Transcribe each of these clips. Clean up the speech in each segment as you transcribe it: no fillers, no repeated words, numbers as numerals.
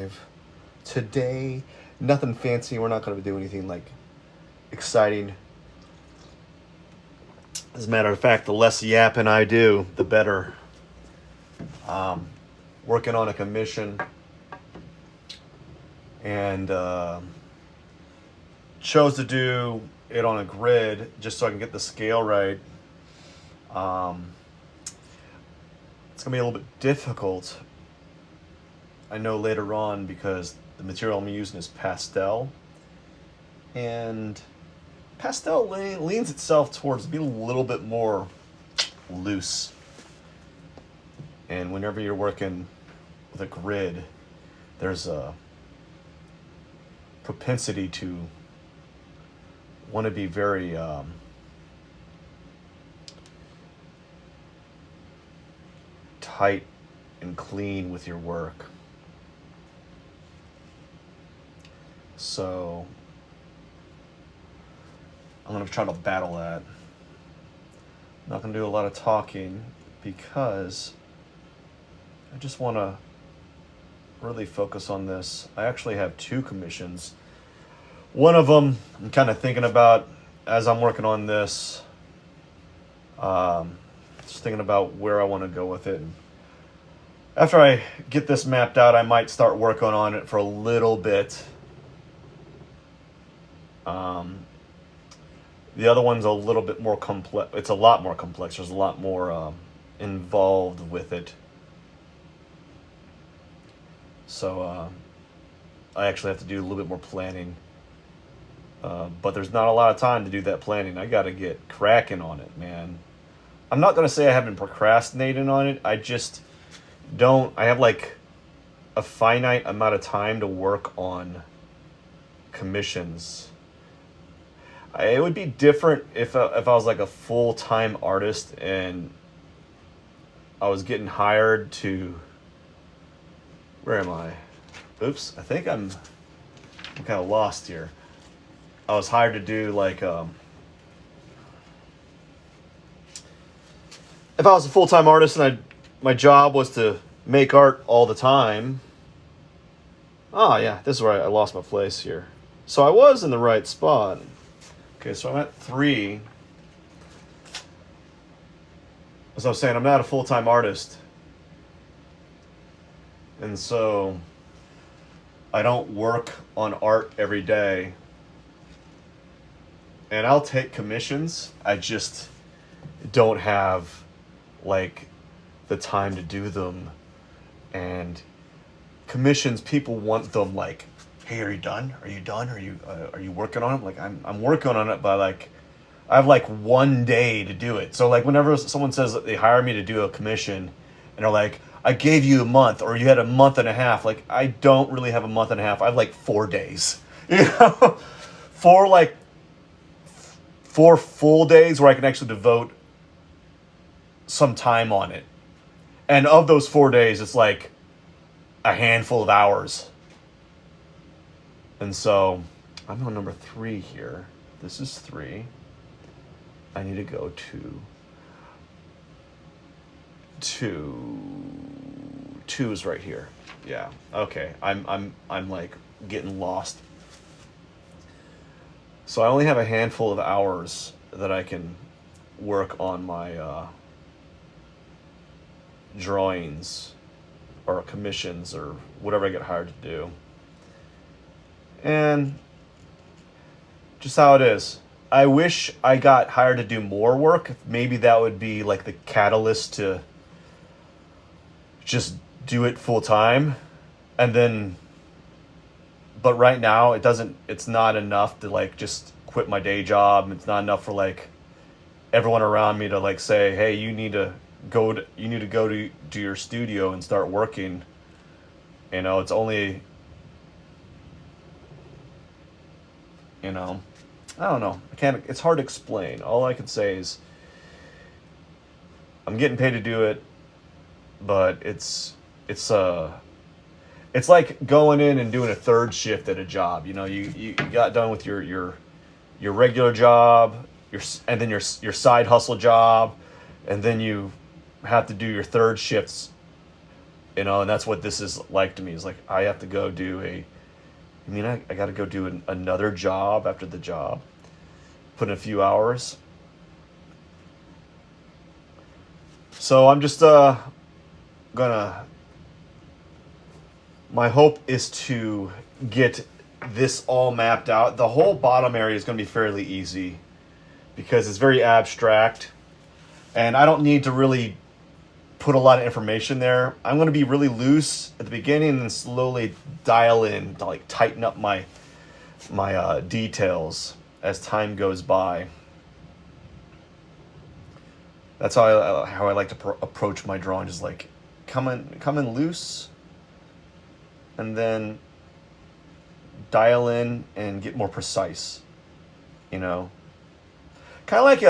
live. Today, nothing fancy. We're not going to do anything like exciting. As a matter of fact, the less yapping I do, the better. Working on a commission and chose to do it on a grid just so I can get the scale right. It's going to be a little bit difficult, I know, later on, because the material I'm using is pastel. And pastel leans itself towards being a little bit more loose. And whenever you're working with a grid, there's a propensity to want to be very tight and clean with your work. So I'm going to try to battle that. I'm not going to do a lot of talking because I just want to really focus on this. I actually have 2 commissions. One of them I'm kind of thinking about as I'm working on this. Just thinking about where I want to go with it. After I get this mapped out, I might start working on it for a little bit. The other one's a little bit more complex. It's a lot more complex. There's a lot more involved with it. So I actually have to do a little bit more planning. But there's not a lot of time to do that planning. I got to get cracking on it, man. I'm not going to say I haven't procrastinated on it. I just don't. I have like a finite amount of time to work on commissions. It would be different if I was like a full-time artist and I was getting hired to... Where am I? Oops, I think I'm kind of lost here. I was hired to do like... if I was a full-time artist and my job was to make art all the time... Oh, yeah, this is where I lost my place here. So I was in the right spot. Okay, so I'm at 3. As I was saying, I'm not a full-time artist. And so I don't work on art every day. And I'll take commissions. I just don't have like the time to do them. And commissions, people want them like, hey, are you done? Are you done? Are you working on it? Like, I'm working on it, but like, I have like 1 day to do it. So like, whenever someone says that they hire me to do a commission, and they're like, I gave you a month, or you had a month and a half. Like, I don't really have a month and a half. I have like 4 days. You know, 4 full days where I can actually devote some time on it. And of those 4 days, it's like a handful of hours. And so I'm on number 3 here. This is 3. I need to go to 2. 2 is right here. Yeah. Okay. I'm like getting lost. So I only have a handful of hours that I can work on my drawings or commissions or whatever I get hired to do. And just how it is. I wish I got hired to do more work. Maybe that would be like the catalyst to just do it full time. And then, but right now it's not enough to like just quit my day job. It's not enough for like everyone around me to like say, hey, you need to go to your studio and start working. You know, it's only, you know, I don't know. It's hard to explain. All I can say is I'm getting paid to do it, but it's like going in and doing a third shift at a job. You know, you got done with your regular job, and then your side hustle job, and then you have to do your third shifts You know, and that's what this is like to me. Is like I have to go do I got to go do another job after the job, put in a few hours. So I'm just gonna. My hope is to get this all mapped out. The whole bottom area is going to be fairly easy because it's very abstract, and I don't need to really put a lot of information there. I'm going to be really loose at the beginning and then slowly dial in to like tighten up my details as time goes by. That's how I like to approach my drawing. Just like come in loose, and then dial in and get more precise. You know, kind of like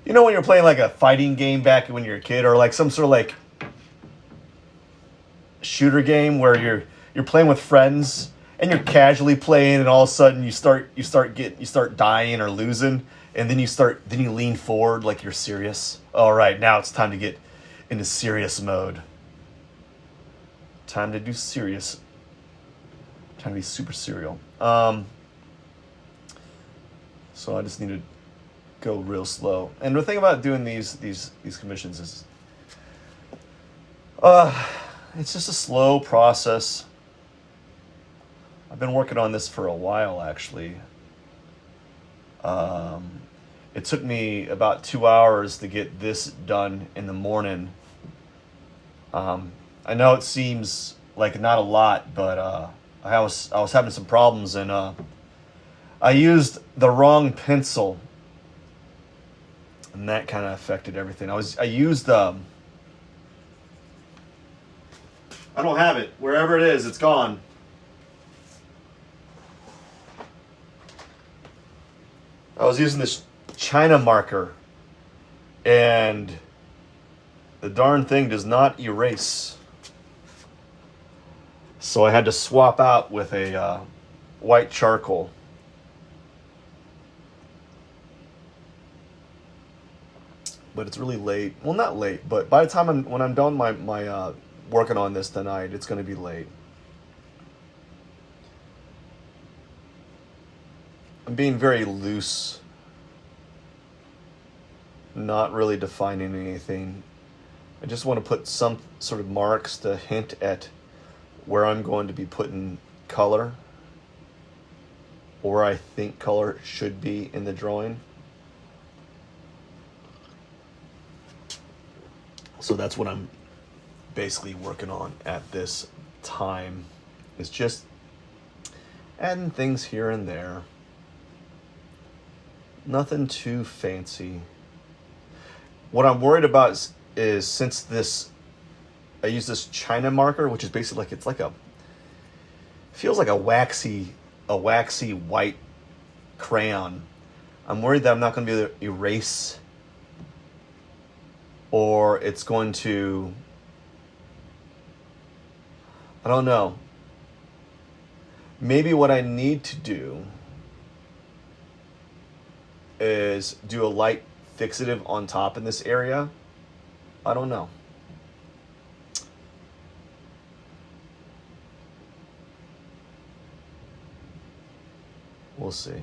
you know when you're playing like a fighting game back when you're a kid, or like some sort of like shooter game where you're playing with friends and you're casually playing, and all of a sudden you start dying or losing, and then you lean forward like you're serious. All right, now it's time to get into serious mode. Time to do serious. Time to be super serial. So I just need to go real slow. And the thing about doing these commissions is, it's just a slow process. I've been working on this for a while, actually. It took me about 2 hours to get this done in the morning. I know it seems like not a lot, but I was having some problems, and I used the wrong pencil, and that kind of affected everything. I used I don't have it. Wherever it is, it's gone. I was using this China marker, and the darn thing does not erase. So I had to swap out with a white charcoal. But it's really late. Well, not late, but by the time when I'm done my working on this tonight, it's going to be late. I'm being very loose, not really defining anything. I just want to put some sort of marks to hint at where I'm going to be putting color, or where I think color should be in the drawing. So that's what I'm basically working on at this time. It's just adding things here and there. Nothing too fancy. What I'm worried about is since I use this China marker, which is basically like feels like a waxy white crayon. I'm worried that I'm not going to be able to erase, or it's going to, I don't know. Maybe what I need to do is do a light fixative on top in this area. I don't know. We'll see.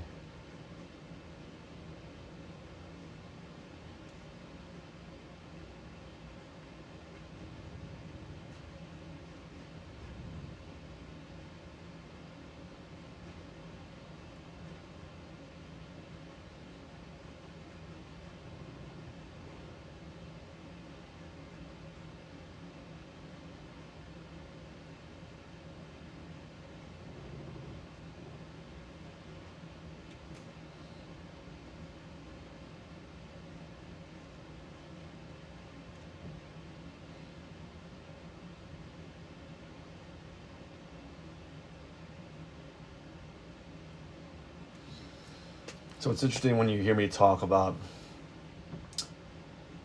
So it's interesting when you hear me talk about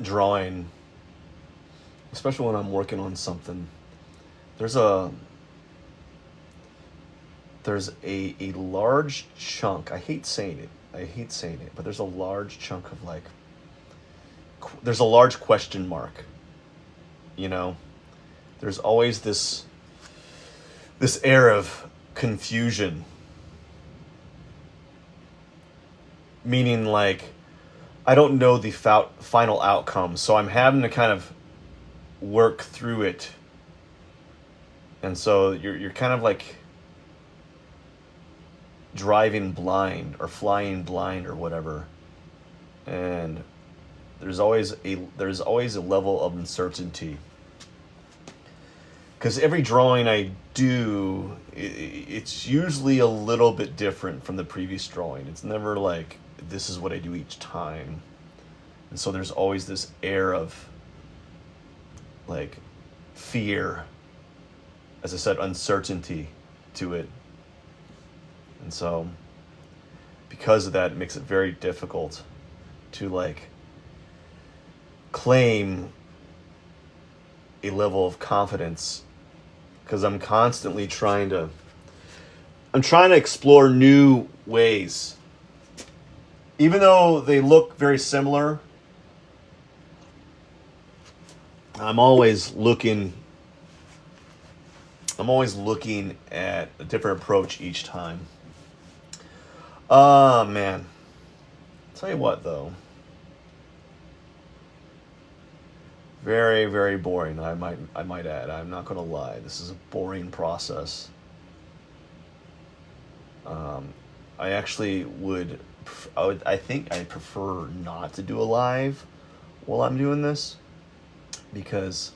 drawing, especially when I'm working on something. There's a large chunk. I hate saying it, but there's a large chunk of there's a large question mark, you know, there's always this air of confusion. Meaning, like, I don't know the final outcome, so I'm having to kind of work through it. And so you're kind of like driving blind or flying blind or whatever. And there's always a level of uncertainty. Because every drawing I do, it's usually a little bit different from the previous drawing. It's never like, this is what I do each time. And so there's always this air of, like, fear, as I said, uncertainty to it. And so, because of that, it makes it very difficult to, like, claim a level of confidence, because I'm constantly trying to explore new ways. Even though they look very similar, I'm always looking at a different approach each time. Man. Tell you what, though. Very, very boring, I might add. I'm not going to lie. This is a boring process. I actually I think I prefer not to do a live while I'm doing this, because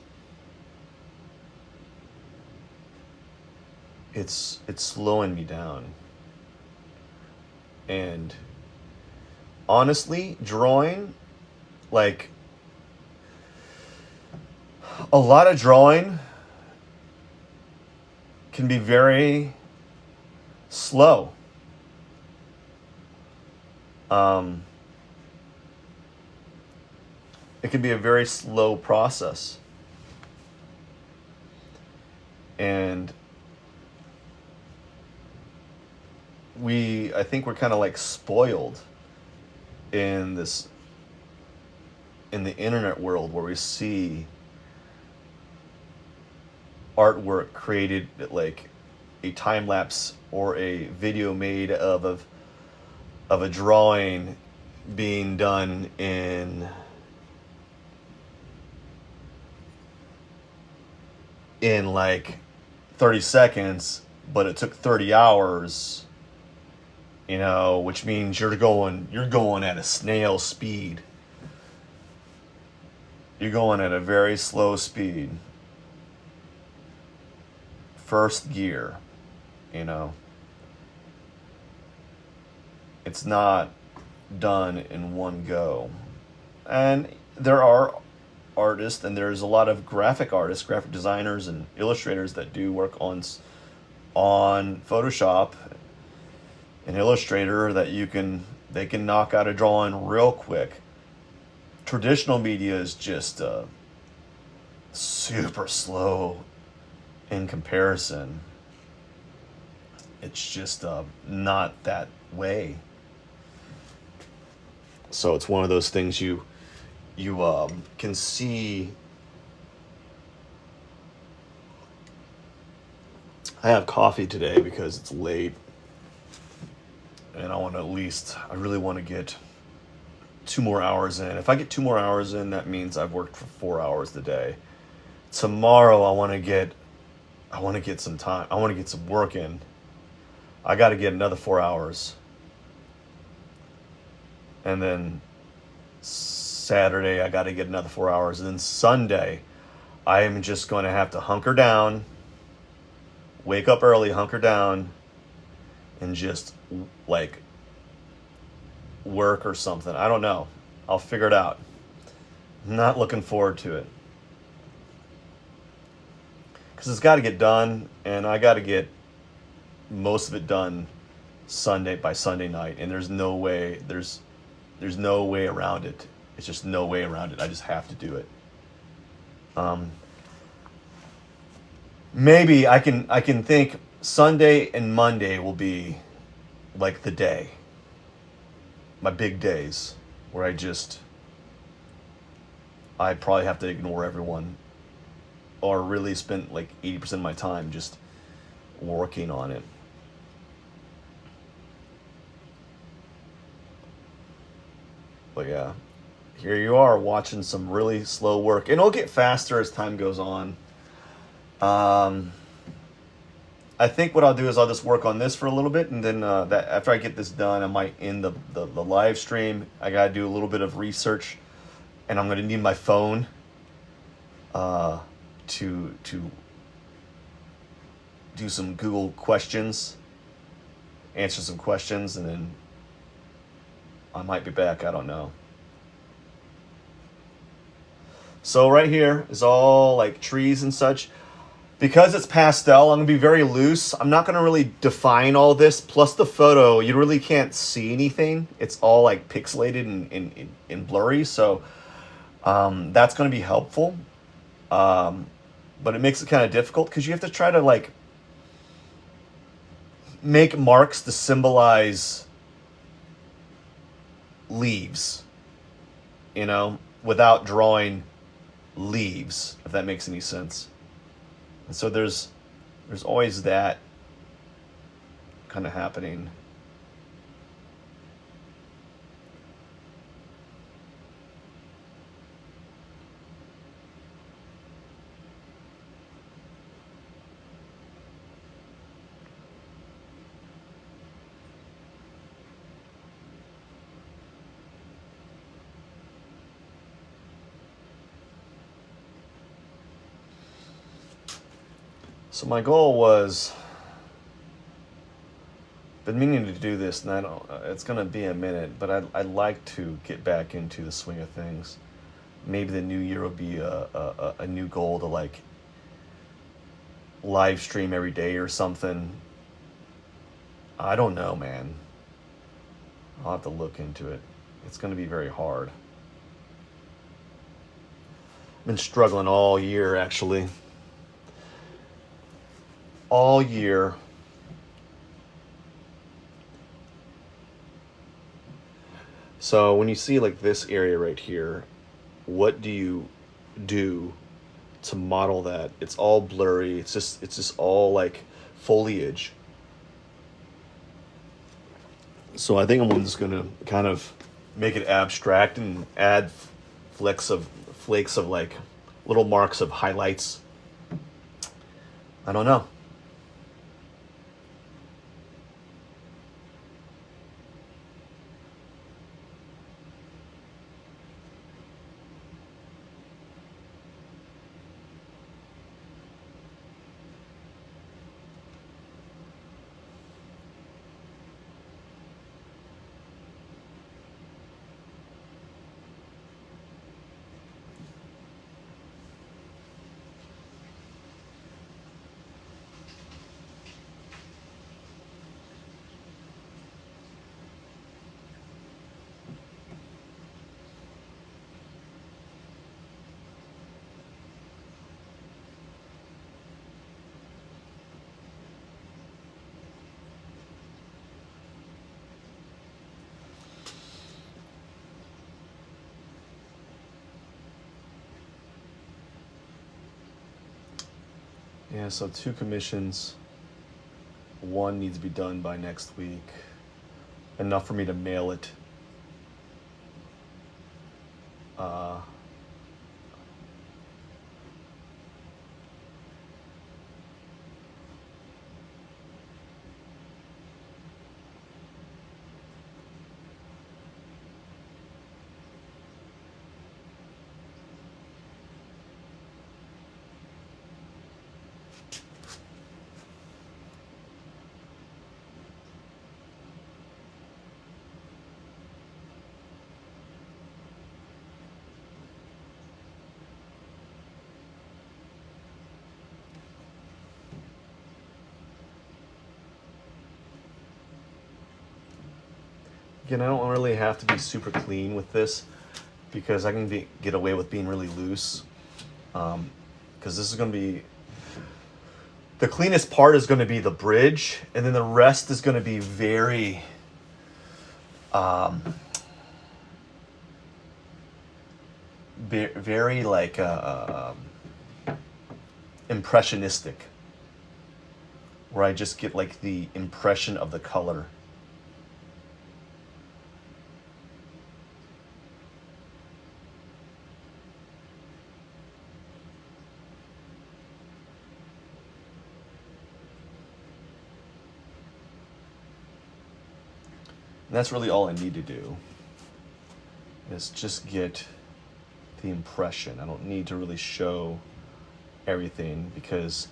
it's slowing me down. And honestly, drawing, like, a lot of drawing can be very slow. It can be a very slow process. And I think we're kind of like spoiled in the internet world, where we see artwork created, like a time lapse or a video made of a drawing being done in like 30 seconds, but it took 30 hours, which means you're going at a snail speed. You're going at a very slow speed. First gear, It's not done in one go. And there are artists, and there's a lot of graphic artists, graphic designers, and illustrators that do work on Photoshop and Illustrator that they can knock out a drawing real quick. Traditional media is just super slow in comparison. It's just not that way. So it's one of those things you can see. I have coffee today because it's late, and I really want to get 2 more hours in. If I get 2 more hours in, that means I've worked for 4 hours a day. Tomorrow I want to get some time. I want to get some work in. I got to get another 4 hours. And then Saturday I got to get another 4 hours. And then Sunday I am just going to have to hunker down, wake up early, hunker down, and just like work or something. I don't know. I'll figure it out. I'm not looking forward to it, because it's got to get done, and I got to get most of it done by Sunday night, and there's no way around it. It's just no way around it. I just have to do it. Maybe I can think Sunday and Monday will be like the day, my big days, where I probably have to ignore everyone or really spent like 80% of my time just working on it. But yeah, here you are watching some really slow work, and it'll get faster as time goes on. I think what I'll do is I'll just work on this for a little bit, and then that after I get this done, I might end the live stream. I gotta do a little bit of research, and I'm gonna need my phone to do some Google questions, answer some questions, and then I might be back. I don't know. So right here is all like trees and such. Because it's pastel, I'm going to be very loose. I'm not going to really define all this. Plus the photo, you really can't see anything. It's all like pixelated and blurry. So that's going to be helpful. But it makes it kind of difficult because you have to try to like make marks to symbolize leaves, you know, without drawing leaves, if that makes any sense. And so there's always that kind of happening. So my goal was, been meaning to do this, and I don't. It's gonna be a minute, but I'd like to get back into the swing of things. Maybe the new year will be a new goal to like live stream every day or something. I don't know, man. I'll have to look into it. It's gonna be very hard. I've been struggling all year, actually. All year. So when you see like this area right here, what do you do to model that? It's all blurry. It's just all like foliage. So I think I'm just gonna kind of make it abstract and add flakes of like little marks of highlights. I don't know. Yeah, so 2 commissions. 1 needs to be done by next week. Enough for me to mail it. Again, I don't really have to be super clean with this because I can get away with being really loose. Because this is going to be, the cleanest part is going to be the bridge, and then the rest is going to be very very like impressionistic, where I just get like the impression of the color. And that's really all I need to do, is just get the impression. I don't need to really show everything, because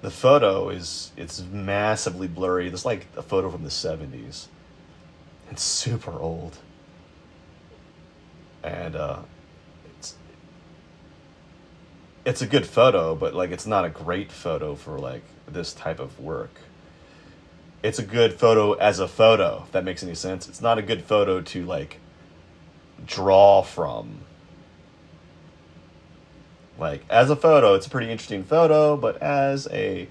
the photo it's massively blurry. It's like a photo from the 70s. It's super old. And it's a good photo, but like it's not a great photo for like this type of work. It's a good photo as a photo, if that makes any sense. It's not a good photo to like draw from. Like as a photo, it's a pretty interesting photo, but as a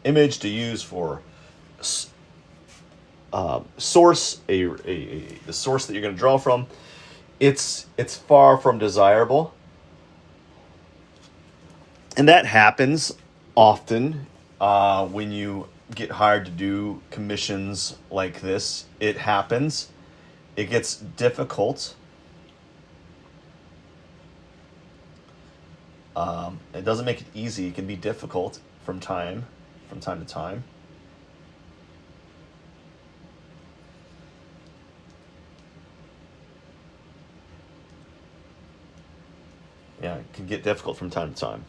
image to use for source, the source that you're going to draw from, it's far from desirable. And that happens often when you get hired to do commissions like this. It happens. It gets difficult. It doesn't make it easy. It can be difficult from time to time. Yeah, it can get difficult from time to time.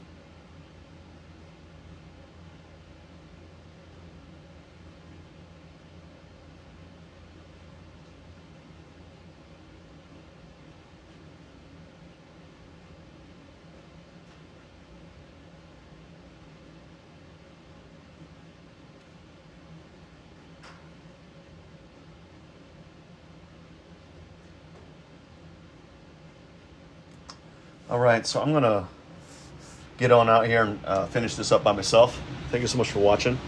All right, so I'm gonna get on out here and finish this up by myself. Thank you so much for watching.